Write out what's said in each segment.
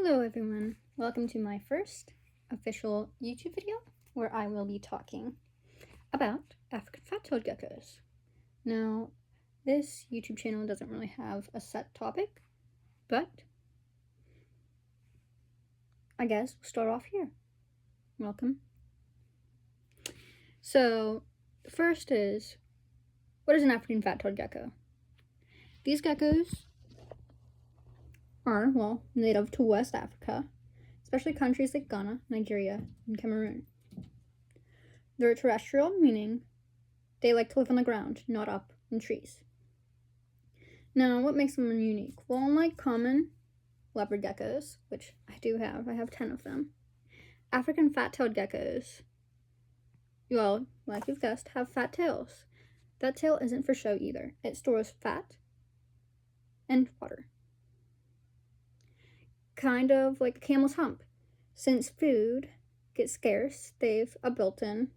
Hello everyone, welcome to my first official YouTube video where I will be talking about African fat-tailed geckos. Now, this YouTube channel doesn't really have a set topic, but I guess we'll start off here. Welcome. So, the first is, what is an African fat-tailed gecko? These geckos are, native to West Africa, especially countries like Ghana, Nigeria, and Cameroon. They're terrestrial, meaning they like to live on the ground, not up in trees. Now, what makes them unique? Well, unlike common leopard geckos, which I have 10 of them, African fat-tailed geckos, well, like you've guessed, have fat tails. That tail isn't for show either. It stores fat and water. Kind of like a camel's hump. Since food gets scarce, they've a built-in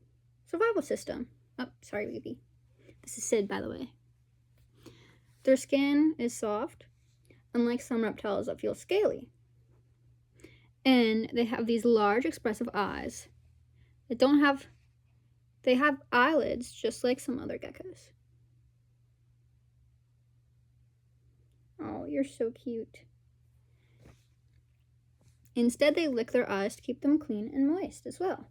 survival system. Oh, sorry, baby. This is Sid, by the way. Their skin is soft, unlike some reptiles that feel scaly. And they have these large, expressive eyes that they have eyelids just like some other geckos. Oh, you're so cute. Instead, they lick their eyes to keep them clean and moist as well.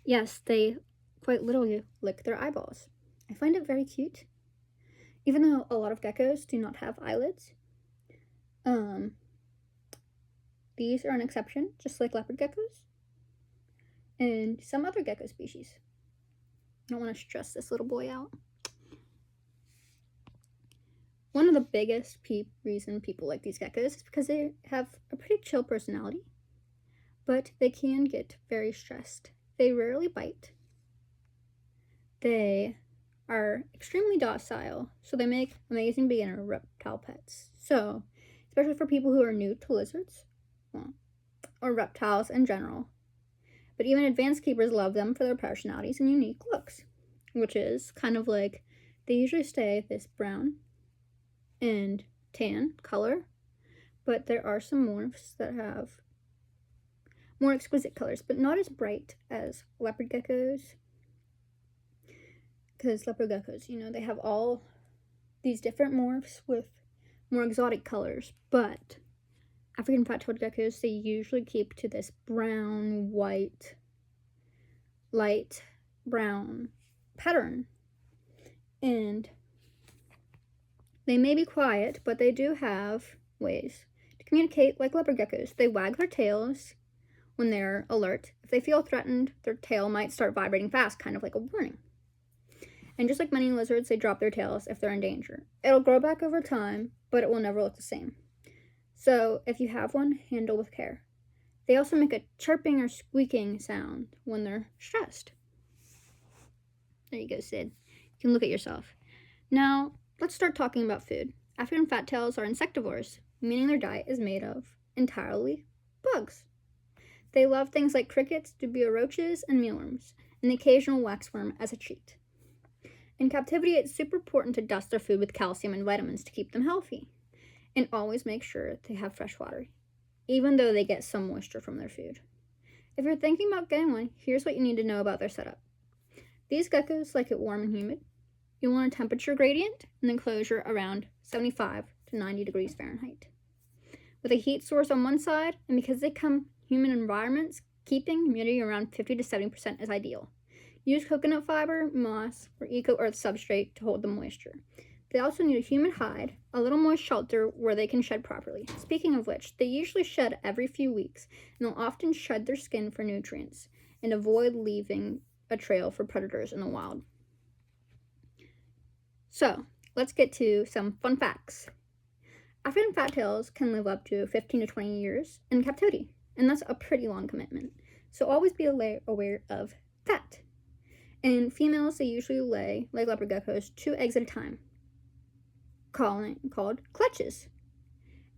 Yes, they quite literally lick their eyeballs. I find it very cute. Even though a lot of geckos do not have eyelids, these are an exception, just like leopard geckos and some other gecko species. I don't want to stress this little boy out. One of the biggest reason people like these geckos is because they have a pretty chill personality, but they can get very stressed. They rarely bite. They are extremely docile, so they make amazing beginner reptile pets. So, especially for people who are new to lizards, or reptiles in general. But even advanced keepers love them for their personalities and unique looks, which is kind of like they usually stay this brown and tan color, but there are some morphs that have more exquisite colors, but not as bright as leopard geckos. Because leopard geckos, they have all these different morphs with more exotic colors, but African fat-tailed geckos, they usually keep to this brown, white, light brown pattern. And they may be quiet, but they do have ways to communicate like leopard geckos. They wag their tails when they're alert. If they feel threatened, their tail might start vibrating fast, kind of like a warning. And just like many lizards, they drop their tails if they're in danger. It'll grow back over time, but it will never look the same. So if you have one, handle with care. They also make a chirping or squeaking sound when they're stressed. There you go, Sid. You can look at yourself. Now, let's start talking about food. African fat tails are insectivores, meaning their diet is made of entirely bugs. They love things like crickets, dubia roaches, and mealworms, and the occasional waxworm as a treat. In captivity, it's super important to dust their food with calcium and vitamins to keep them healthy. And always make sure they have fresh water, even though they get some moisture from their food. If you're thinking about getting one, here's what you need to know about their setup. These geckos like it warm and humid. You want a temperature gradient and enclosure around 75 to 90 degrees Fahrenheit. With a heat source on one side, and because they come humid environments, keeping humidity around 50 to 70% is ideal. Use coconut fiber, moss, or eco-earth substrate to hold the moisture. They also need a humid hide, a little moist shelter where they can shed properly. Speaking of which, they usually shed every few weeks, and they'll often shed their skin for nutrients and avoid leaving a trail for predators in the wild. So, let's get to some fun facts. African fat tails can live up to 15 to 20 years in captivity, and that's a pretty long commitment. So always be aware of that. In females, they usually lay, like leopard geckos, 2 eggs at a time, called clutches.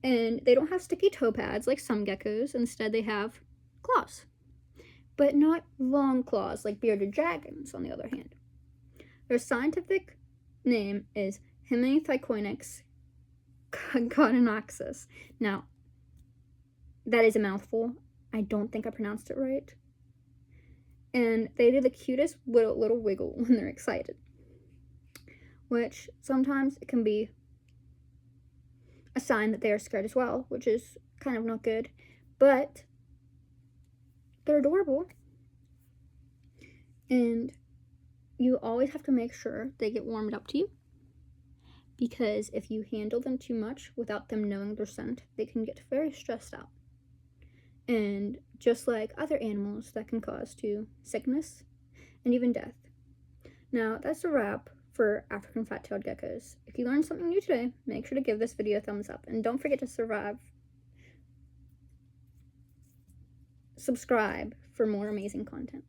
And they don't have sticky toe pads like some geckos. Instead, they have claws, but not long claws like bearded dragons, on the other hand. Their scientific name is Hemithiconyx caudinoxus. Now, that is a mouthful. I don't think I pronounced it right. And they do the cutest little wiggle when they're excited, which sometimes it can be a sign that they are scared as well, which is kind of not good, but they're adorable. And you always have to make sure they get warmed up to you, because if you handle them too much without them knowing their scent, they can get very stressed out. And just like other animals, that can cause sickness and even death. Now, that's a wrap for African fat-tailed geckos. If you learned something new today, make sure to give this video a thumbs up, and don't forget to subscribe for more amazing content.